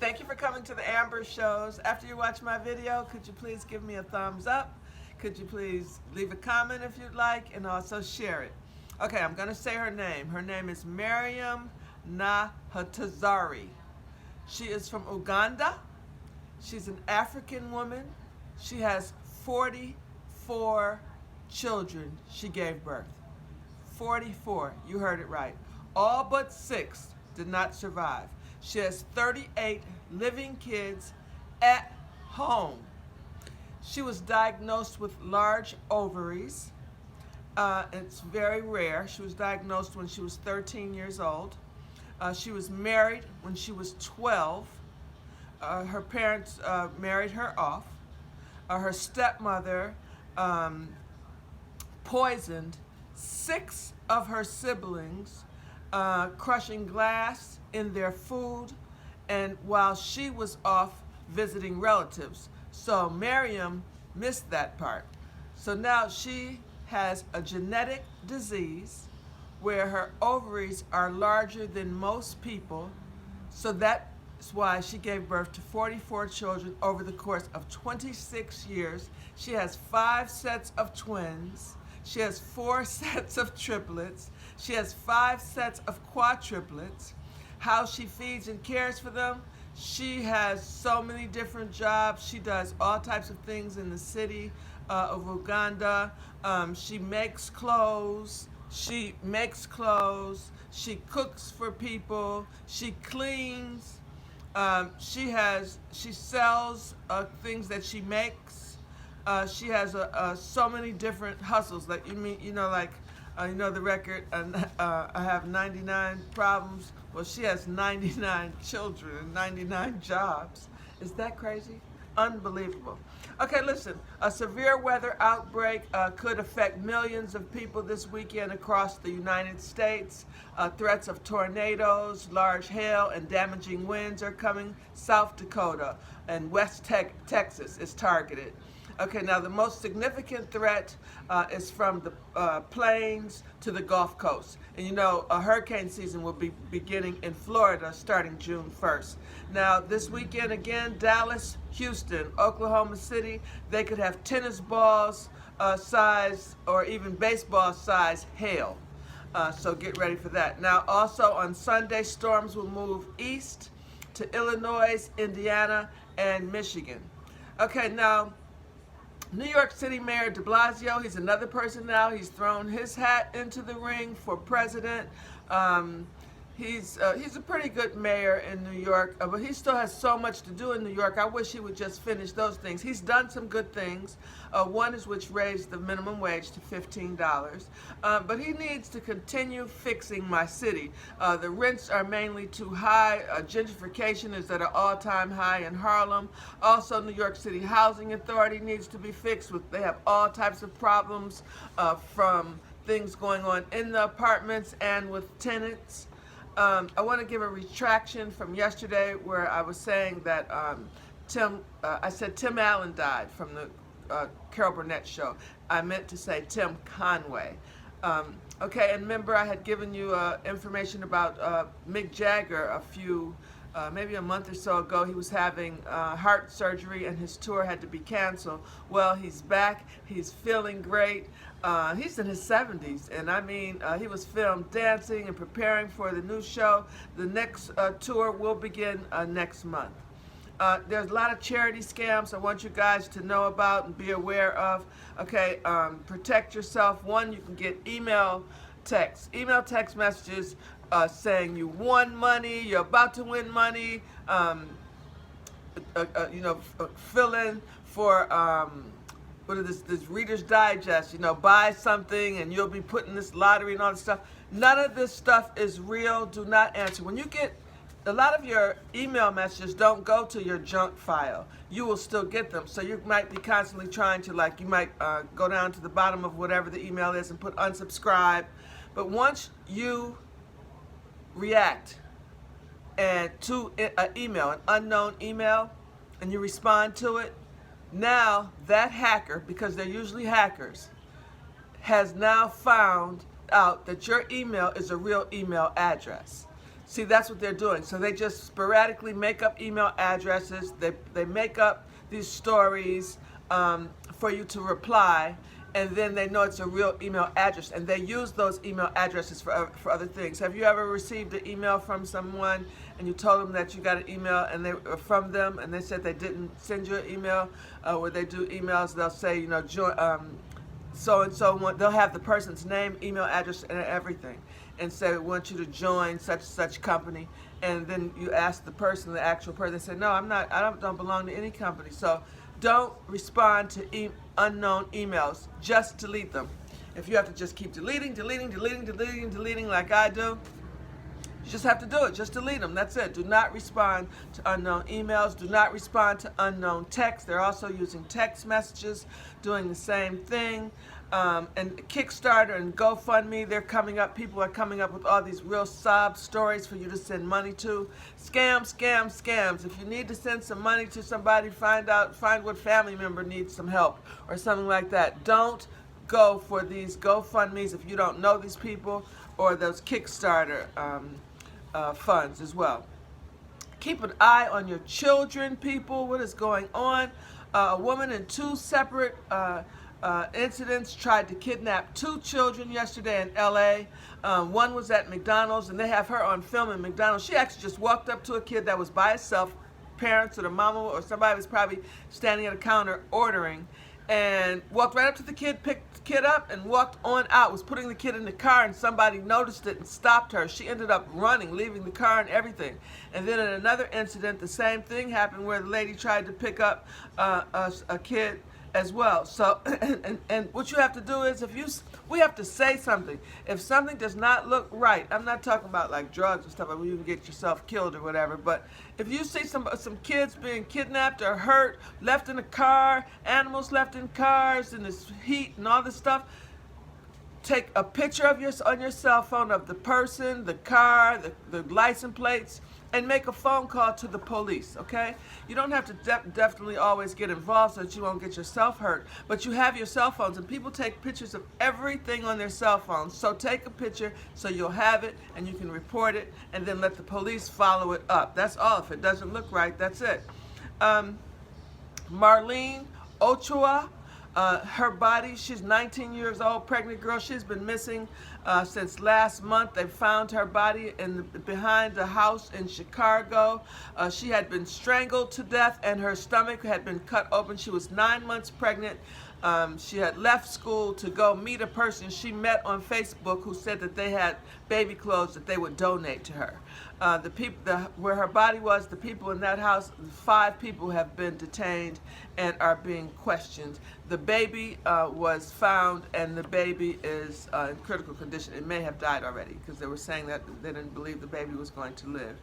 Thank you for coming to the Amber Shows. After you watch my video, could you please give me a thumbs up? Could you please leave a comment if you'd like, and also share it? Okay, I'm going to say her name. Her name is Mariam Nahatazari. She is from Uganda. She's an African woman. She has 44 children she gave birth. 44, you heard it right. All but 6 did not survive. She has 38 living kids at home. She was diagnosed with large ovaries. It's very rare. She was diagnosed when she was 13 years old. She was married when she was 12. Her parents married her off. Her stepmother poisoned 6 of her siblings, crushing glass in their food, and while she was off visiting relatives. So Miriam missed that part. So now she has a genetic disease where her ovaries are larger than most people. So that's why she gave birth to 44 children over the course of 26 years. She has 5 sets of twins. She has 4 sets of triplets. She has 5 sets of quadruplets. How she feeds and cares for them, she has so many different jobs. She does all types of things in the city of Uganda. She makes clothes. She She cooks for people. She cleans. She sells things that she makes. She has so many different hustles. Like the record. I have 99 problems. Well, she has 99 children and 99 jobs. Is that crazy? Unbelievable. Okay, listen. A severe weather outbreak could affect millions of people this weekend across the United States. Threats of tornadoes, large hail, and damaging winds are coming. South Dakota and West Texas is targeted. Okay, now the most significant threat is from the plains to the Gulf Coast. And a hurricane season will be beginning in Florida starting June 1st. Now, this weekend again, Dallas, Houston, Oklahoma City, they could have tennis balls size or even baseball size hail. So get ready for that. Now, also on Sunday, storms will move east to Illinois, Indiana, and Michigan. Okay, now, New York City Mayor de Blasio, he's another person now. He's thrown his hat into the ring for president. He's a pretty good mayor in New York, but he still has so much to do in New York. I wish he would just finish those things. He's done some good things. One is which raised the minimum wage to $15. But he needs to continue fixing my city. The rents are mainly too high. Gentrification is at an all-time high in Harlem. Also, New York City Housing Authority needs to be fixed. They have all types of problems from things going on in the apartments and with tenants. I want to give a retraction from yesterday where I was saying that I said Tim Allen died from the Carol Burnett show. I meant to say Tim Conway. Okay, and remember I had given you information about Mick Jagger maybe a month or so ago. He was having heart surgery and his tour had to be canceled. Well, he's back. He's feeling great. He's in his 70s, and I mean, he was filmed dancing and preparing for the new show. The next tour will begin next month. There's a lot of charity scams I want you guys to know about and be aware of. Okay, protect yourself. One, you can get email text messages saying you won money, you're about to win money, fill in for what is this Reader's Digest, buy something and you'll be putting this lottery and all this stuff. None of this stuff is real. Do not answer. When you get a lot of your email messages don't go to your junk file. You will still get them. So you might be constantly trying to, you might go down to the bottom of whatever the email is and put unsubscribe. But once you react to an email, an unknown email, and you respond to it, now that hacker, because they're usually hackers, has now found out that your email is a real email address. See, that's what they're doing. So they just sporadically make up email addresses. They make up these stories for you to reply, and then they know it's a real email address, and they use those email addresses for other things. Have you ever received an email from someone and you told them that you got an email and they from them, and they said they didn't send you an email? Where they do emails, they'll say, you know, so and so one. They'll have the person's name, email address, and everything, and say, we want you to join such and such company. And then you ask the person, the actual person, they say, no, I'm not. I don't belong to any company. So don't respond to unknown emails. Just delete them. If you have to just keep deleting like I do, you just have to do it. Just delete them. That's it. Do not respond to unknown emails. Do not respond to unknown texts. They're also using text messages, doing the same thing. And Kickstarter and GoFundMe, they're coming up. People are coming up with all these real sob stories for you to send money to. Scams. If you need to send some money to somebody, find what family member needs some help or something like that. Don't go for these GoFundMes if you don't know these people, or those Kickstarter funds as well. Keep an eye on your children, people. What is going on? A woman in two separate incidents tried to kidnap two children yesterday in LA. One was at McDonald's, and they have her on film in McDonald's. She actually just walked up to a kid that was by itself. Parents or the mama or somebody was probably standing at a counter ordering, and walked right up to the kid, picked the kid up, and walked on out. Was putting the kid in the car, and somebody noticed it and stopped her. She ended up running, leaving the car and everything. And then in another incident, the same thing happened where the lady tried to pick up a kid as well. So, and what you have to do is, we have to say something. If something does not look right, I'm not talking about like drugs and stuff where you can get yourself killed or whatever, but if you see some kids being kidnapped or hurt, left in a car, animals left in cars in this heat and all this stuff, take a picture of on your cell phone of the person, the car, the license plates, and make a phone call to the police, okay? You don't have to definitely always get involved so that you won't get yourself hurt, but you have your cell phones, and people take pictures of everything on their cell phones. So take a picture so you'll have it and you can report it, and then let the police follow it up. That's all. If it doesn't look right, that's it. Marlene Ochoa, her body, she's 19 years old, pregnant girl. She's been missing since last month. They found her body behind the house in Chicago. She had been strangled to death, and her stomach had been cut open. She was 9 months pregnant. She had left school to go meet a person she met on Facebook who said that they had baby clothes that they would donate to her. The people where her body was, the people in that house, 5 people have been detained and are being questioned. The baby was found, and the baby is in critical condition. It may have died already, because they were saying that they didn't believe the baby was going to live.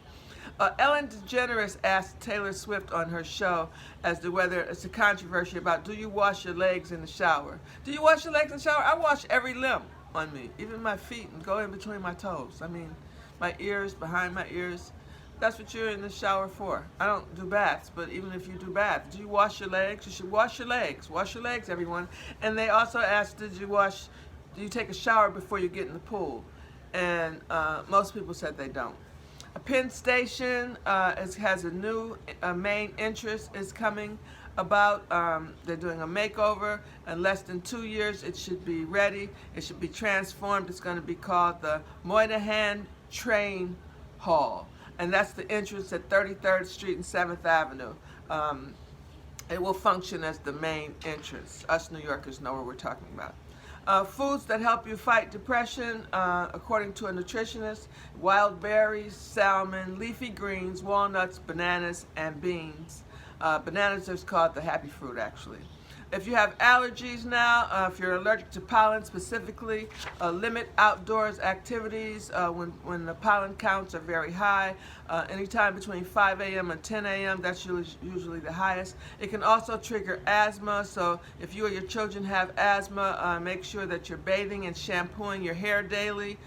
Ellen DeGeneres asked Taylor Swift on her show as to whether it's a controversy about, do you wash your legs in the shower? Do you wash your legs in the shower? I wash every limb on me, even my feet, and go in between my toes. I mean, my ears, behind my ears. That's what you're in the shower for. I don't do baths, but even if you do baths, do you wash your legs? You should wash your legs. Wash your legs, everyone. And they also asked, do you take a shower before you get in the pool? And most people said they don't. Penn Station has a new main entrance is coming about. They're doing a makeover. In less than 2 years, it should be ready. It should be transformed. It's going to be called the Moynihan Train Hall. And that's the entrance at 33rd Street and 7th Avenue. It will function as the main entrance. Us New Yorkers know what we're talking about. Foods that help you fight depression, according to a nutritionist: wild berries, salmon, leafy greens, walnuts, bananas, and beans. Bananas is called the happy fruit, actually. If you have allergies now, if you're allergic to pollen specifically, limit outdoors activities when the pollen counts are very high. Anytime between 5 a.m. and 10 a.m., that's usually the highest. It can also trigger asthma, so if you or your children have asthma, make sure that you're bathing and shampooing your hair daily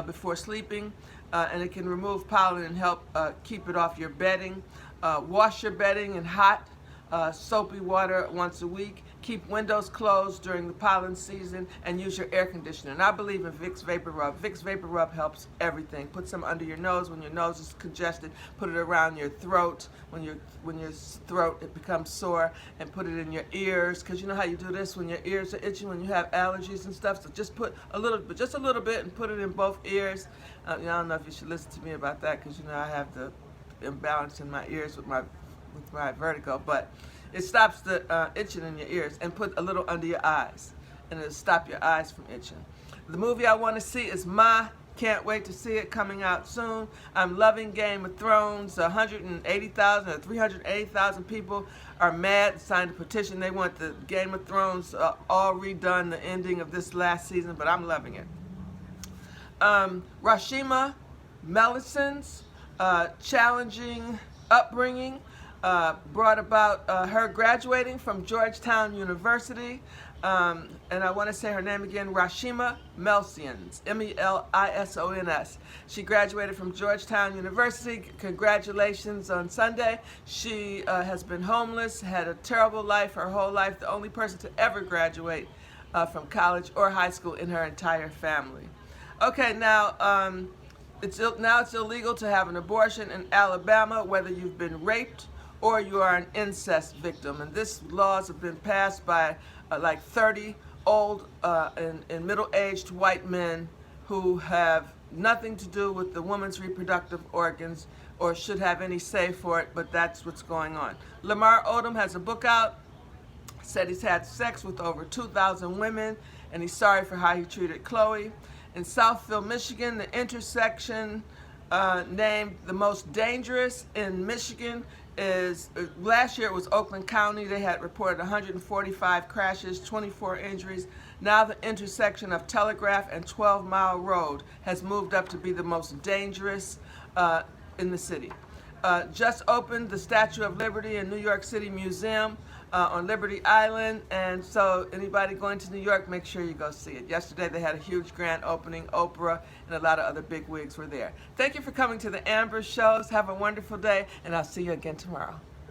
before sleeping, and it can remove pollen and help keep it off your bedding. Wash your bedding in hot soapy water once a week. Keep windows closed during the pollen season and use your air conditioner. And I believe in Vicks Vapor Rub. Vicks Vapor Rub helps everything. Put some under your nose when your nose is congested. Put it around your throat when your throat it becomes sore, and put it in your ears, because you know how you do this when your ears are itching when you have allergies and stuff. So just put a little, just a little bit, and put it in both ears. I don't know if you should listen to me about that, because you know I have the imbalance in my ears with my vertigo, but it stops the itching in your ears. And put a little under your eyes, and it'll stop your eyes from itching. The movie I want to see is Ma. Can't wait to see it, coming out soon. I'm loving Game of Thrones. 180,000 or 380,000 people are mad, signed a petition. They want the Game of Thrones all redone, the ending of this last season, but I'm loving it. Rashima Melison's challenging upbringing brought about her graduating from Georgetown University. And I want to say her name again, Rashima Melisons, Melisons. She graduated from Georgetown University. Congratulations on Sunday. She has been homeless, had a terrible life her whole life, the only person to ever graduate from college or high school in her entire family. Okay, now it's illegal to have an abortion in Alabama, whether you've been raped or you are an incest victim. And this laws have been passed by like 30 old and middle-aged white men who have nothing to do with the woman's reproductive organs or should have any say for it, but that's what's going on. Lamar Odom has a book out, said he's had sex with over 2,000 women, and he's sorry for how he treated Chloe. In Southfield, Michigan, the intersection named the most dangerous in Michigan is, last year it was Oakland County. They had reported 145 crashes, 24 injuries. Now the intersection of Telegraph and 12 Mile Road has moved up to be the most dangerous in the city. Just opened the Statue of Liberty in New York City Museum on Liberty Island, and so anybody going to New York, make sure you go see it. Yesterday they had a huge grand opening. Oprah and a lot of other big wigs were there. Thank you for coming to the Amber Shows. Have a wonderful day, and I'll see you again tomorrow.